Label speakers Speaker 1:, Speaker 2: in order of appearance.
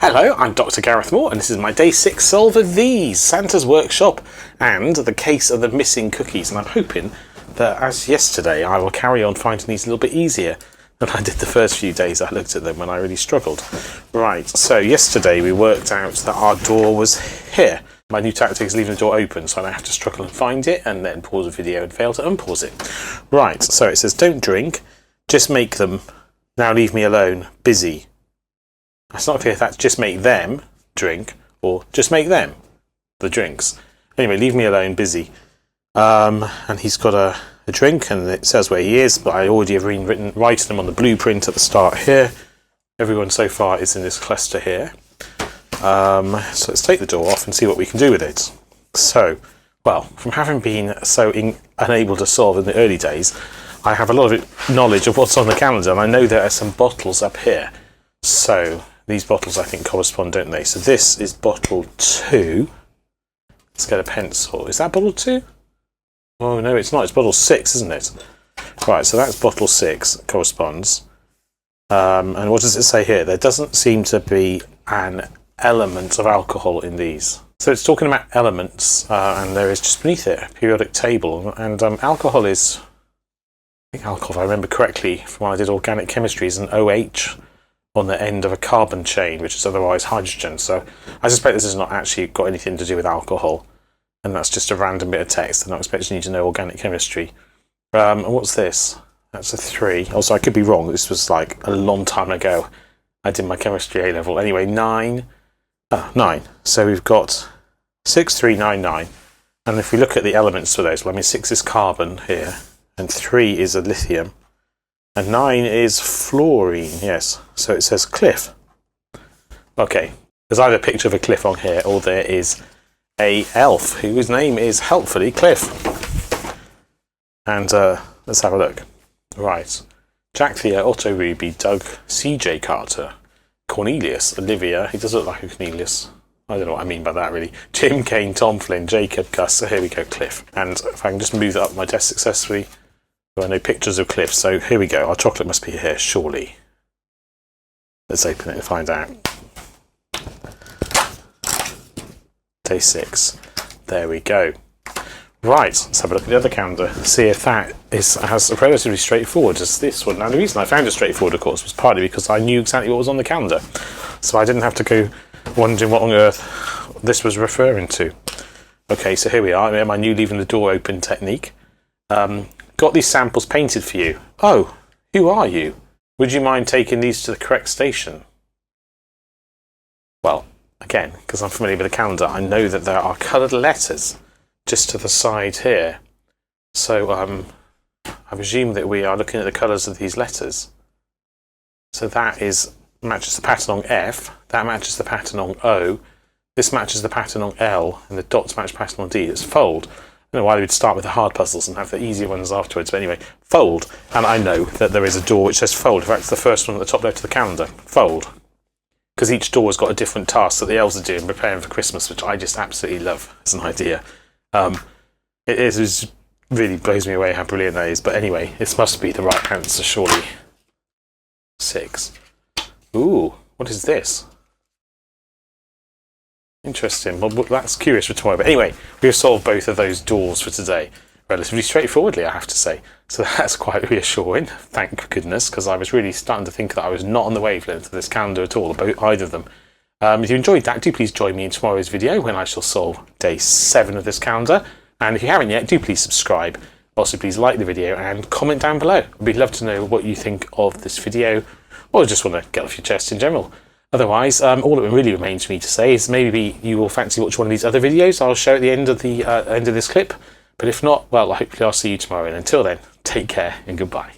Speaker 1: Hello, I'm Dr. Gareth Moore, and this is my Day 6 solve of these, Santa's Workshop, and the case of the missing cookies. And I'm hoping that, as yesterday, I will carry on finding these a little bit easier than I did the first few days I looked at them when I really struggled. Right, so yesterday we worked out that our door was here. My new tactic is leaving the door open, so I don't have to struggle and find it, and then pause the video and fail to unpause it. Right, so it says, don't drink, just make them, now leave me alone, busy. It's not clear if that's just make them drink or just make them the drinks. Anyway, leave me alone, busy. And he's got a drink, and it says where he is, but I already have written them on the blueprint at the start here. Everyone so far is in this cluster here. So let's take the door off and see what we can do with it. So, well, from having been so unable to solve in the early days, I have a lot of knowledge of what's on the calendar, and I know there are some bottles up here. So these bottles, I think, correspond, don't they? So this is bottle 2. Let's get a pencil. Is that bottle 2? Oh, no, it's not. It's bottle 6, isn't it? Right, so that's bottle 6, corresponds. And what does it say here? There doesn't seem to be an element of alcohol in these. So it's talking about elements, and there is just beneath it a periodic table. And alcohol is, I think alcohol, if I remember correctly, from when I did organic chemistry, is an OH on the end of a carbon chain, which is otherwise hydrogen. So I suspect this has not actually got anything to do with alcohol, and that's just a random bit of text. I'm not expecting you to know organic chemistry. And what's this? That's a 3. Also, I could be wrong. This was like a long time ago. I did my chemistry A level. Anyway, 9. 9. So we've got 6, 3, 9, 9. And if we look at the elements for those, well, I mean, 6 is carbon here, and 3 is a lithium. And 9 is fluorine, yes. So it says cliff. Okay, there's either a picture of a cliff on here, or there is a elf whose name is helpfully Cliff. And let's have a look. Right. Jack Theo, Otto Ruby, Doug, CJ Carter, Cornelius, Olivia. He does look like a Cornelius. I don't know what I mean by that, really. Jim, Kane, Tom Flynn, Jacob, Gus. So here we go, Cliff. And if I can just move that up my desk successfully. I know pictures of Cliff, so here we go. Our chocolate must be here, surely. Let's open it and find out. Day 6. There we go. Right, let's have a look at the other calendar. See if that has a relatively straightforward as this one. Now, the reason I found it straightforward, of course, was partly because I knew exactly what was on the calendar. So I didn't have to go wondering what on earth this was referring to. Okay, so here we are. My new leaving the door open technique. Got these samples painted for you. Oh, who are you? Would you mind taking these to the correct station? Well, again, because I'm familiar with the calendar, I know that there are coloured letters just to the side here. So I presume that we are looking at the colours of these letters. So that matches the pattern on F, that matches the pattern on O, this matches the pattern on L, and the dots match pattern on D. It's fold. I don't know why we'd start with the hard puzzles and have the easier ones afterwards, but anyway, fold. And I know that there is a door which says fold. In fact, it's the first one at the top left of the calendar. Fold. Because each door has got a different task that the elves are doing, preparing for Christmas, which I just absolutely love as an idea. It really blows me away how brilliant that is. But anyway, this must be the right answer, surely. 6. Ooh, what is this? Interesting. Well, that's curious for tomorrow. But anyway, we've solved both of those doors for today. Relatively straightforwardly, I have to say. So that's quite reassuring, thank goodness, because I was really starting to think that I was not on the wavelength of this calendar at all, about either of them. If you enjoyed that, do please join me in tomorrow's video when I shall solve Day 7 of this calendar. And if you haven't yet, do please subscribe. Also, please like the video and comment down below. We'd love to know what you think of this video, or just want to get off your chest in general. Otherwise, all that really remains for me to say is maybe you will fancy watch one of these other videos I'll show at the end of this clip. But if not, well, hopefully I'll see you tomorrow. And until then, take care and goodbye.